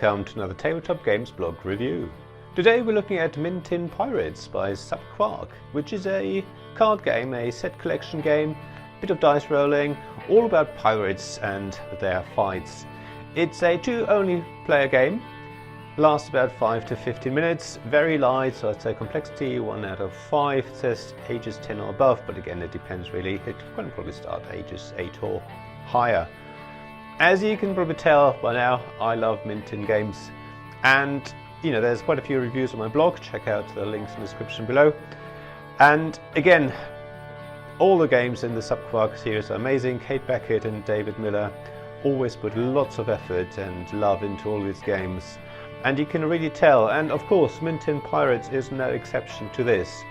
welcome to another Tabletop Games blog review. Today we're looking at Mintin Pirates by subQuark, which is a card game, a set collection game, bit of dice rolling, all about pirates and their fights. It's a 2 only player game, lasts about 5 to 15 minutes, very light, so I'd say complexity 1 out of 5, it says ages 10 or above, but again it depends really, it can probably start ages 8 or higher. As you can probably tell by now, I love Mintin games, and there's quite a few reviews on my blog. Check out the links in the description below. And again, all the games in the subQuark series are amazing. Kate Beckett and David Miller always put lots of effort and love into all these games, and you can really tell. And of course, Mintin Pirates is no exception to this.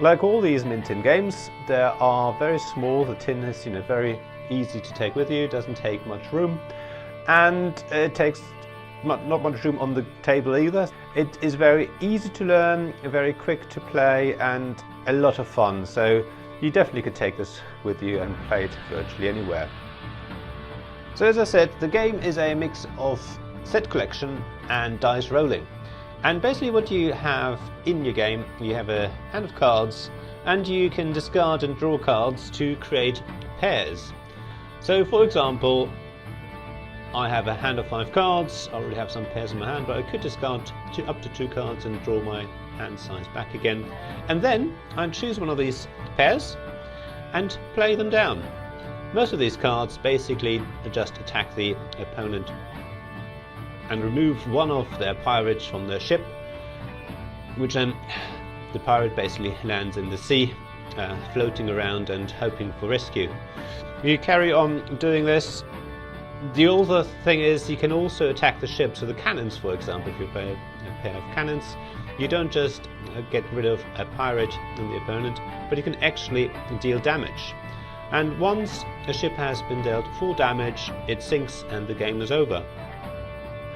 Like all these Mintin games, they are very small. The tin is very easy to take with you, doesn't take much room, and it takes not much room on the table either. It is very easy to learn, very quick to play, and a lot of fun, so you definitely could take this with you and play it virtually anywhere. So as I said, the game is a mix of set collection and dice rolling, and basically what you have in your game, you have a hand of cards, and you can discard and draw cards to create pairs. So for example, I have a hand of 5 cards, I already have some pairs in my hand, but I could discard up to 2 cards and draw my hand size back again. And then I'd choose one of these pairs and play them down. Most of these cards basically just attack the opponent and remove one of their pirates from their ship, which then the pirate basically lands in the sea, floating around and hoping for rescue. You carry on doing this. The other thing is you can also attack the ship, so the cannons, for example, if you play a pair of cannons, you don't just get rid of a pirate and the opponent, but you can actually deal damage. And once a ship has been dealt full damage, it sinks and the game is over.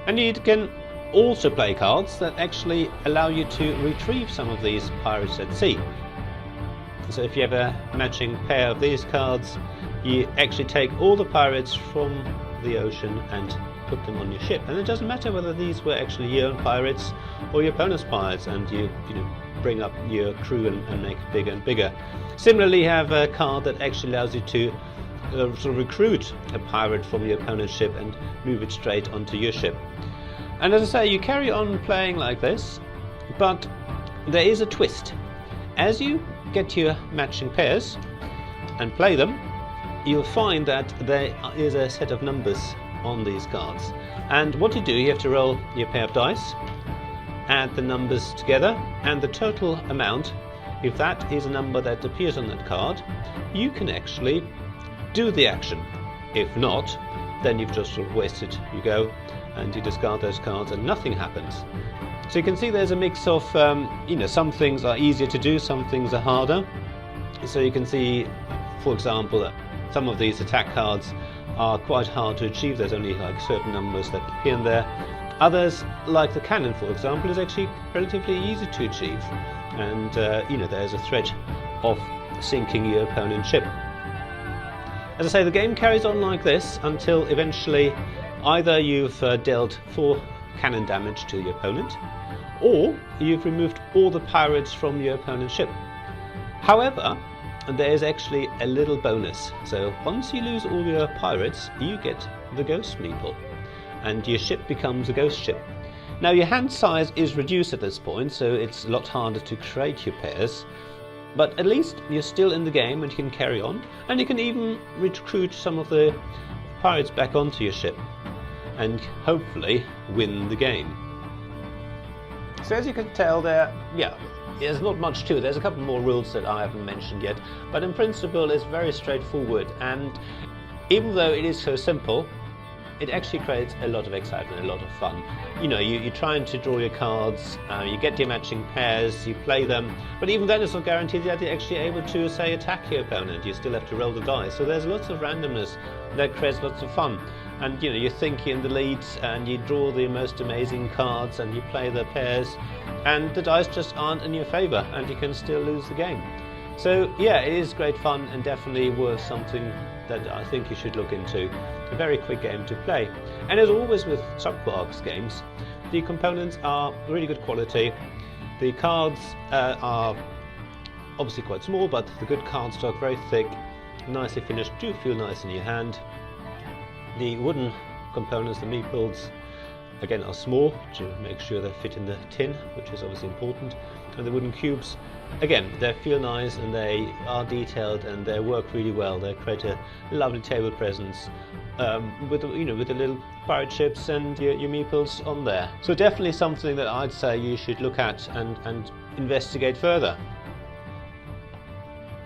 And you can also play cards that actually allow you to retrieve some of these pirates at sea. So if you have a matching pair of these cards, you actually take all the pirates from the ocean and put them on your ship, and it doesn't matter whether these were actually your own pirates or your opponent's pirates, and you bring up your crew and make it bigger and bigger. Similarly, you have a card that actually allows you to sort of recruit a pirate from your opponent's ship and move it straight onto your ship. And as I say, you carry on playing like this, but there is a twist. As you get your matching pairs and play them, you'll find that there is a set of numbers on these cards. And what you do, you have to roll your pair of dice, add the numbers together, and the total amount, if that is a number that appears on that card, you can actually do the action. If not, then you've just sort of wasted your go and you discard those cards and nothing happens. So you can see there's a mix of, some things are easier to do, some things are harder. So you can see, for example, that some of these attack cards are quite hard to achieve. There's only like certain numbers that appear in there. Others, like the cannon for example, is actually relatively easy to achieve, and there's a threat of sinking your opponent's ship. As I say, the game carries on like this until eventually either you've dealt 4 cannon damage to your opponent, or you've removed all the pirates from your opponent's ship. However, there is actually a little bonus. So once you lose all your pirates, you get the ghost meeple, and your ship becomes a ghost ship. Now your hand size is reduced at this point, so it's a lot harder to create your pairs, but at least you're still in the game and you can carry on, and you can even recruit some of the pirates back onto your ship and hopefully win the game. So as you can tell there's not much to it. There's a couple more rules that I haven't mentioned yet, but in principle it's very straightforward, and even though it is so simple, it actually creates a lot of excitement, a lot of fun. You're trying to draw your cards, you get your matching pairs, you play them, but even then it's not guaranteed that you're actually able to, say, attack your opponent. You still have to roll the dice, so there's lots of randomness that creates lots of fun. And you think you're in the lead and you draw the most amazing cards and you play the pairs, and the dice just aren't in your favor and you can still lose the game. So yeah, it is great fun and definitely worth something that I think you should look into. A very quick game to play. And as always with subQuark's games, the components are really good quality. The cards are obviously quite small, but the good cardstock, very thick, nicely finished, do feel nice in your hand. The wooden components, the meeples, again are small to make sure they fit in the tin, which is obviously important. And the wooden cubes, again, they feel nice and they are detailed and they work really well. They create a lovely table presence with the little pirate ships and your meeples on there. So definitely something that I'd say you should look at and investigate further.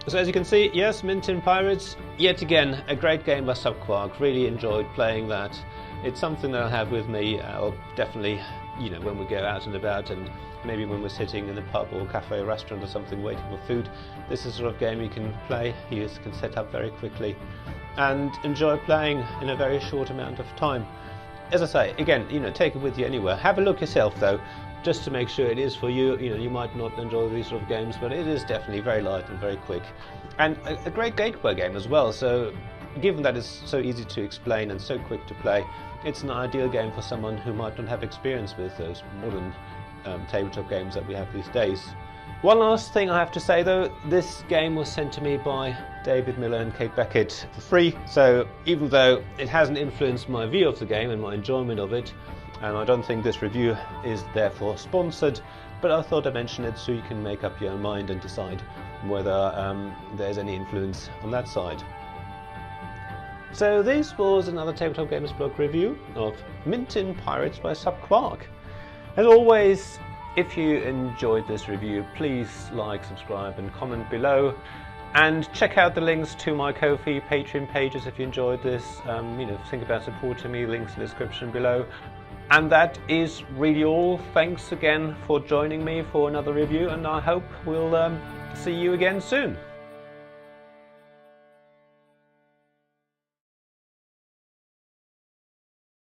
So as you can see, yes, Mint Tin Pirates, yet again a great game by subQuark. Really enjoyed playing that. It's something that I'll have with me, or definitely, when we go out and about, and maybe when we're sitting in a pub or cafe or restaurant or something waiting for food. This is the sort of game you can play, you can set up very quickly and enjoy playing in a very short amount of time. As I say, again, take it with you anywhere. Have a look yourself though, just to make sure it is for you. You might not enjoy these sort of games, but it is definitely very light and very quick. And a great gateway game as well, so given that it's so easy to explain and so quick to play, it's an ideal game for someone who might not have experience with those modern tabletop games that we have these days. One last thing I have to say though, this game was sent to me by David Miller and Kate Beckett for free, so even though it hasn't influenced my view of the game and my enjoyment of it, and I don't think this review is therefore sponsored, but I thought I'd mention it so you can make up your own mind and decide whether there's any influence on that side. So this was another Tabletop Gamers blog review of Mint Tin Pirates by subQuark. As always, if you enjoyed this review, please like, subscribe and comment below. And check out the links to my Ko-fi Patreon pages if you enjoyed this. Think about supporting me, links in the description below. And that is really all. Thanks again for joining me for another review, and I hope we'll see you again soon.